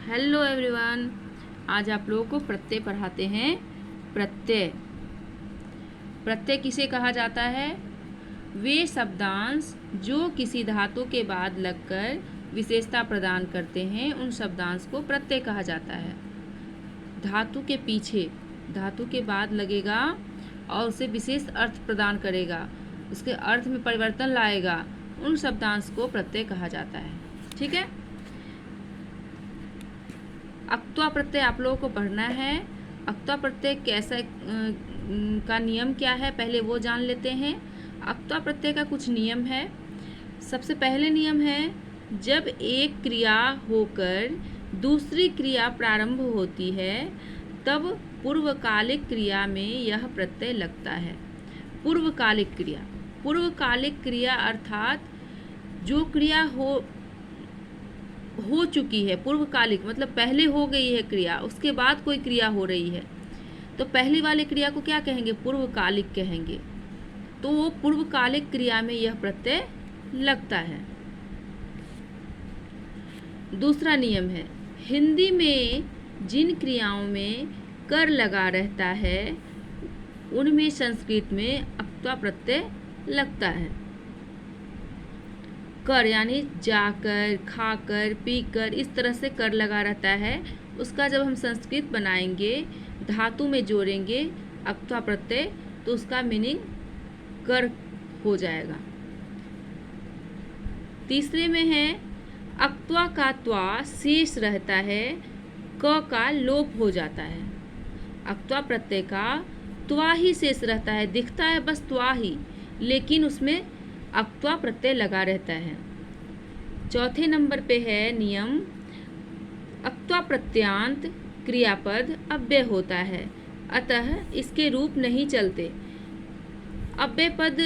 Hello everyone. आज आप लोगों को प्रत्यय पढ़ाते हैं। प्रत्यय प्रत्यय किसे कहा जाता है? वे शब्दांश जो किसी धातु के बाद लगकर विशेषता प्रदान करते हैं, उन शब्दांश को प्रत्यय कहा जाता है। धातु के पीछे, धातु के बाद लगेगा और उसे विशेष अर्थ प्रदान करेगा, उसके अर्थ में परिवर्तन लाएगा, उन शब्दांश को प्रत्यय कहा जाता है। ठीक है। अक्त्वा प्रत्यय आप लोगों को पढ़ना है। अक्त्वा प्रत्यय कैसा का नियम क्या है, पहले वो जान लेते हैं। अक्त्वा प्रत्यय का कुछ नियम है। सबसे पहले नियम है, जब एक क्रिया होकर दूसरी क्रिया प्रारंभ होती है तब पूर्वकालिक क्रिया में यह प्रत्यय लगता है। पूर्वकालिक क्रिया, पूर्वकालिक क्रिया अर्थात जो क्रिया हो चुकी है। पूर्वकालिक मतलब पहले हो गई है क्रिया, उसके बाद कोई क्रिया हो रही है, तो पहली वाली क्रिया को क्या कहेंगे? पूर्वकालिक कहेंगे। तो वो पूर्वकालिक क्रिया में यह प्रत्यय लगता है। दूसरा नियम है, हिंदी में जिन क्रियाओं में कर लगा रहता है उनमें संस्कृत में अक्त्वा प्रत्यय लगता है। कर यानी जाकर, खाकर, पीकर, इस तरह से कर लगा रहता है। उसका जब हम संस्कृत बनाएंगे, धातु में जोड़ेंगे अक्त्वा प्रत्यय, तो उसका मीनिंग कर हो जाएगा। तीसरे में है, अक्त्वा का त्वा शेष रहता है, क का लोप हो जाता है। अक्त्वा प्रत्यय का त्वा ही शेष रहता है, दिखता है बस त्वा ही, लेकिन उसमें अक्त्वा प्रत्यय लगा रहता है। चौथे नंबर पे है नियम, अक्त्वा प्रत्यांत क्रियापद अव्यय होता है, अतः इसके रूप नहीं चलते। अव्यय पद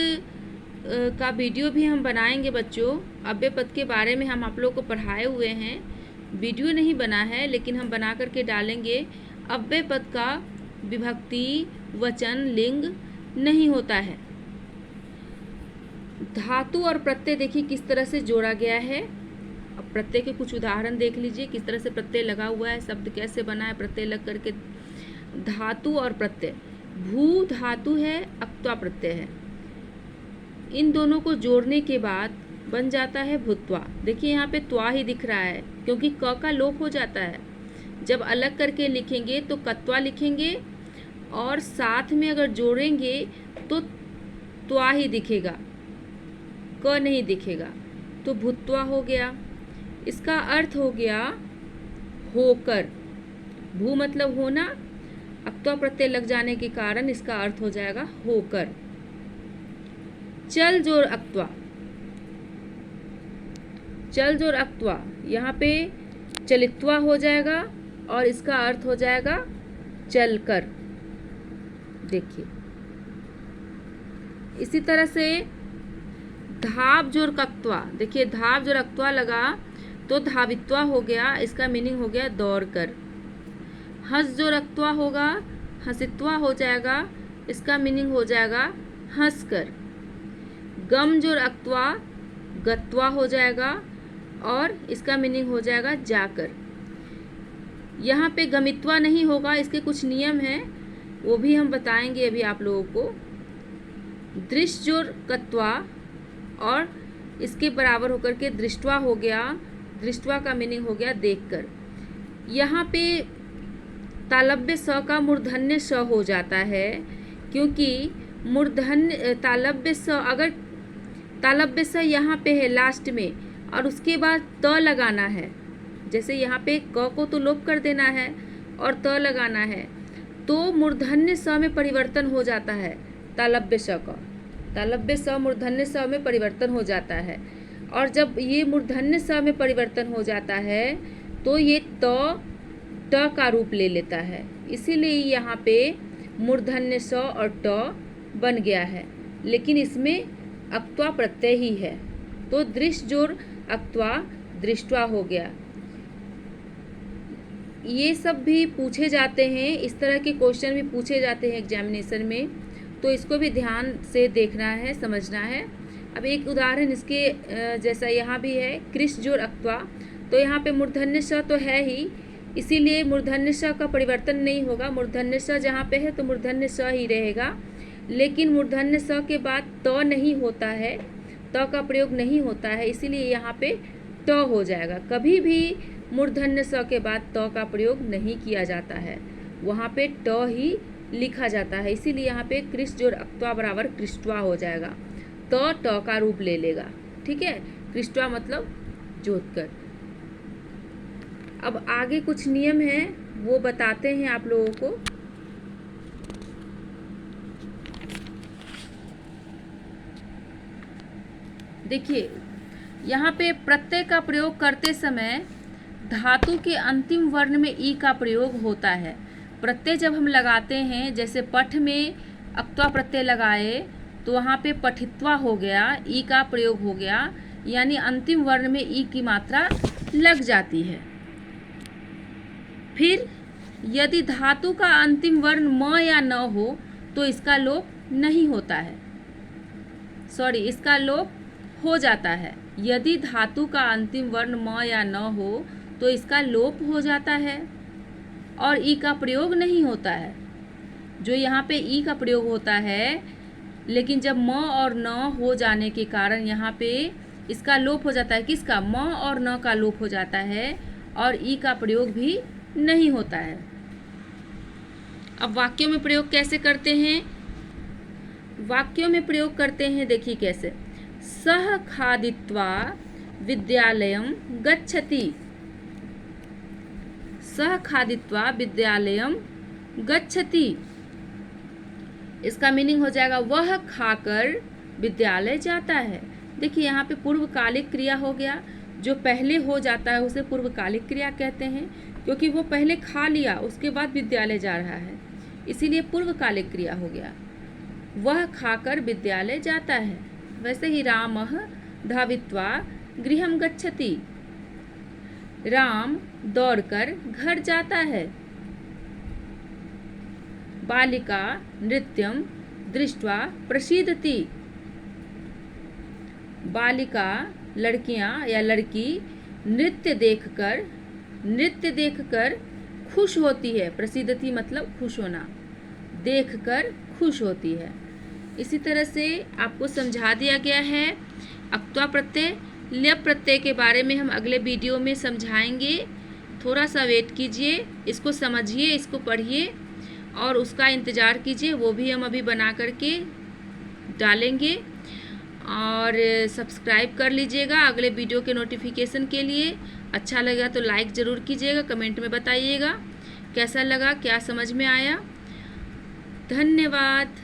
का वीडियो भी हम बनाएंगे बच्चों। अव्यय पद के बारे में हम आप लोग को पढ़ाए हुए हैं, वीडियो नहीं बना है लेकिन हम बना करके डालेंगे। अव्यय पद का विभक्ति, वचन, लिंग नहीं होता है। धातु और प्रत्यय देखिए किस तरह से जोड़ा गया है। अब प्रत्यय के कुछ उदाहरण देख लीजिए, किस तरह से प्रत्यय लगा हुआ है, शब्द कैसे बना है प्रत्यय लग करके। धातु और प्रत्यय, भू धातु है, अक्त्वा प्रत्यय है। इन दोनों को जोड़ने के बाद बन जाता है भूत्वा। देखिए यहाँ पे त्वा ही दिख रहा है क्योंकि क का लोप हो जाता है। जब अलग करके लिखेंगे तो कत्वा लिखेंगे और साथ में अगर जोड़ेंगे तो त्वा ही दिखेगा, क नहीं दिखेगा, तो भूत्वा हो गया। इसका अर्थ हो गया होकर। भू मतलब होना, अक्त्वा प्रत्यय लग जाने के कारण इसका अर्थ हो जाएगा होकर। चल जोर अक्त्वा, चल जोर अक्त्वा, यहाँ पे चलित्वा हो जाएगा और इसका अर्थ हो जाएगा चलकर। देखिए इसी तरह से धाव जोर कक्त्वा, देखिए धाव जोर अक्त्वा लगा तो धावित्वा हो गया, इसका मीनिंग हो गया दौड़ कर। हंस जोर अक्त्वा होगा, हंसित्वा हो जाएगा, इसका मीनिंग हो जाएगा हंस कर। गम जोर अक्त्वा गत्वा हो जाएगा और इसका मीनिंग हो जाएगा जाकर। यहाँ पे गमित्वा नहीं होगा, इसके कुछ नियम हैं, वो भी हम बताएंगे अभी आप लोगों को। दृश्य जोर कत्वा और इसके बराबर होकर के दृष्टवा हो गया, दृष्टवा का मीनिंग हो गया देखकर। यहाँ पे तालव्य स का मूर्धन्य स हो जाता है, क्योंकि मूर्धन्य तालव्य स, अगर तालव्य स यहाँ पे है लास्ट में और उसके बाद त लगाना है, जैसे यहाँ पे क को तो लोप कर देना है और त लगाना है, तो मूर्धन्य स में परिवर्तन हो जाता है। तालव्य स का, तालव्य स मूर्धन्य स में परिवर्तन हो जाता है, और जब ये मूर्धन्य स में परिवर्तन हो जाता है तो ये ट का रूप ले लेता है, इसीलिए यहाँ पे मूर्धन्य स और ट बन गया है, लेकिन इसमें अक्त्वा प्रत्यय ही है, तो दृश्य जोर अक्त्वा दृष्टवा हो गया। ये सब भी पूछे जाते हैं, इस तरह के क्वेश्चन भी पूछे जाते हैं एग्जामिनेशन में, तो इसको भी ध्यान से देखना है, समझना है। अब एक उदाहरण इसके जैसा यहाँ भी है, कृष जोर अक्त्वा, तो यहाँ पे मूर्धन्य स तो है ही, इसीलिए मूर्धन्य स का परिवर्तन नहीं होगा। मूर्धन्य स जहाँ पे है तो मूर्धन्य स ही रहेगा, लेकिन मूर्धन्य स के बाद त नहीं होता है, त का प्रयोग नहीं होता है, इसीलिए यहाँ पे ट हो जाएगा। कभी भी मूर्धन्य स के बाद त का प्रयोग नहीं किया जाता है, वहाँ पे ट ही लिखा जाता है। इसीलिए यहाँ पे कृष्ट जोड़ अक्त्वा बराबर कृष्टवा हो जाएगा। त का रूप ले लेगा, ठीक है। कृष्टवा मतलब जोतकर। अब आगे कुछ नियम हैं वो बताते हैं आप लोगों को। देखिए यहाँ पे प्रत्यय का प्रयोग करते समय धातु के अंतिम वर्ण में ई का प्रयोग होता है। प्रत्यय जब हम लगाते हैं, जैसे पठ में अक्त्वा प्रत्यय लगाए तो वहाँ पे पठित्वा हो गया, ई का प्रयोग हो गया, यानी अंतिम वर्ण में ई की मात्रा लग जाती है। फिर यदि धातु का अंतिम वर्ण म या न हो तो इसका लोप नहीं होता है, इसका लोप हो जाता है। यदि धातु का अंतिम वर्ण म या न हो तो इसका लोप हो जाता है और ई का प्रयोग नहीं होता है। जो यहाँ पे ई का प्रयोग होता है, लेकिन जब म और न हो जाने के कारण यहाँ पे इसका लोप हो जाता है। किसका? म और न का लोप हो जाता है और ई का प्रयोग भी नहीं होता है। अब वाक्यों में प्रयोग कैसे करते हैं? वाक्यों में प्रयोग करते हैं, देखिए कैसे। सह खादित्वा विद्यालयं गच्छति। सह खादित्वा विद्यालयं गच्छति, इसका मीनिंग हो जाएगा वह खाकर विद्यालय जाता है। देखिए यहाँ पे पूर्वकालिक क्रिया हो गया। जो पहले हो जाता है उसे पूर्वकालिक क्रिया कहते हैं, क्योंकि वो पहले खा लिया उसके बाद विद्यालय जा रहा है, इसीलिए पूर्वकालिक क्रिया हो गया। वह खाकर विद्यालय जाता है। वैसे ही रामः धावित्वा गृहं गच्छति। राम दौड़कर घर जाता है। बालिका नृत्यं दृष्ट्वा प्रसीदति। बालिका लड़कियां या लड़की नृत्य देखकर खुश होती है। प्रसीदति मतलब खुश होना, देखकर खुश होती है। इसी तरह से आपको समझा दिया गया है। अक्त्वा प्रत्यय, ल्यप प्रत्यय के बारे में हम अगले वीडियो में समझाएंगे। थोड़ा सा वेट कीजिए, इसको समझिए, इसको पढ़िए और उसका इंतज़ार कीजिए। वो भी हम अभी बना करके डालेंगे। और सब्सक्राइब कर लीजिएगा अगले वीडियो के नोटिफिकेशन के लिए। अच्छा लगा तो लाइक ज़रूर कीजिएगा, कमेंट में बताइएगा कैसा लगा, क्या समझ में आया। धन्यवाद।